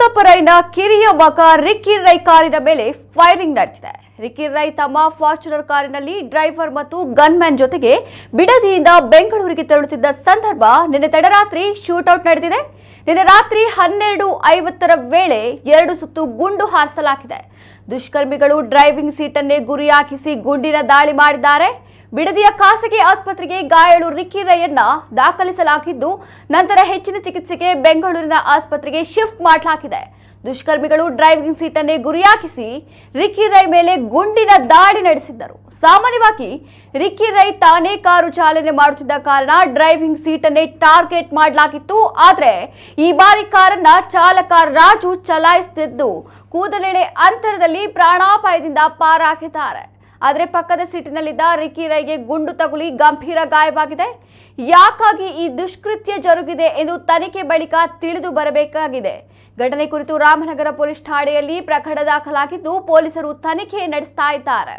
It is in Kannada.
ಮುತ್ತಪ್ಪ ರೈನ ಕಿರಿಯ ಮಗ ರಿಕ್ಕಿ ರೈ ಕಾರಿನ ಮೇಲೆ ಫೈರಿಂಗ್ ನಡೆದಿದೆ. ರಿಕ್ಕಿ ರೈ ತಮ್ಮ ಫಾರ್ಚುನರ್ ಕಾರಿನಲ್ಲಿ ಡ್ರೈವರ್ ಮತ್ತು ಗನ್ಮ್ಯಾನ್ ಜೊತೆಗೆ ಬಿಡದಿಯಿಂದ ಬೆಂಗಳೂರಿಗೆ ತೆರಳುತ್ತಿದ್ದ ಸಂದರ್ಭ ನಿನ್ನೆ ತಡರಾತ್ರಿ ಶೂಟೌಟ್ ನಡೆದಿದೆ. ನಿನ್ನೆ ರಾತ್ರಿ 12:50 ವೇಳೆ 2 ಸುತ್ತು ಗುಂಡು ಹಾರಿಸಲಾಗಿದೆ. ದುಷ್ಕರ್ಮಿಗಳು ಡ್ರೈವಿಂಗ್ ಸೀಟನ್ನೇ ಗುರಿಯಾಗಿಸಿ ಗುಂಡಿನ ದಾಳಿ ಮಾಡಿದ್ದಾರೆ. ಬಿಡದಿಯ ಖಾಸಗಿ ಆಸ್ಪತ್ರೆಗೆ ಗಾಯಾಳು ರಿಕ್ಕಿ ರೈಯನ್ನ ದಾಖಲಿಸಲಾಗಿದ್ದು, ನಂತರ ಹೆಚ್ಚಿನ ಚಿಕಿತ್ಸೆಗೆ ಬೆಂಗಳೂರಿನ ಆಸ್ಪತ್ರೆಗೆ ಶಿಫ್ಟ್ ಮಾಡಲಾಗಿದೆ. ದುಷ್ಕರ್ಮಿಗಳು ಡ್ರೈವಿಂಗ್ ಸೀಟನ್ನೇ ಗುರಿಯಾಗಿಸಿ ರಿಕ್ಕಿ ರೈ ಮೇಲೆ ಗುಂಡಿನ ದಾಳಿ ನಡೆಸಿದ್ದರು. ಸಾಮಾನ್ಯವಾಗಿ ರಿಕ್ಕಿ ರೈ ತಾನೇ ಕಾರು ಚಾಲನೆ ಮಾಡುತ್ತಿದ್ದ ಕಾರಣ ಡ್ರೈವಿಂಗ್ ಸೀಟನ್ನೇ ಟಾರ್ಗೆಟ್ ಮಾಡಲಾಗಿತ್ತು. ಆದರೆ ಈ ಬಾರಿ ಕಾರನ್ನ ಚಾಲಕ ರಾಜು ಚಲಾಯಿಸುತ್ತಿದ್ದು ಕೂದಲೆಳೆ ಅಂತರದಲ್ಲಿ ಪ್ರಾಣಾಪಾಯದಿಂದ ಪಾರಾಗಿದ್ದಾರೆ. ಆದರೆ ಪಕ್ಕದ ಸೀಟಿನಲ್ಲಿದ್ದ ರಿಕ್ಕಿ ರೈಗೆ ಗುಂಡು ತಗುಲಿ ಗಂಭೀರ ಗಾಯವಾಗಿದೆ. ಯಾಕಾಗಿ ಈ ದುಷ್ಕೃತ್ಯ ಜರುಗಿದೆ ಎಂದು ತನಿಖೆ ಬಳಿಕ ತಿಳಿದು ಬರಬೇಕಾಗಿದೆ. ಘಟನೆ ಕುರಿತು ರಾಮನಗರ ಪೊಲೀಸ್ ಠಾಣೆಯಲ್ಲಿ ಪ್ರಕರಣ ದಾಖಲಾಗಿದ್ದು ಪೊಲೀಸರು ತನಿಖೆ ನಡೆಸ್ತಾ ಇದ್ದಾರೆ.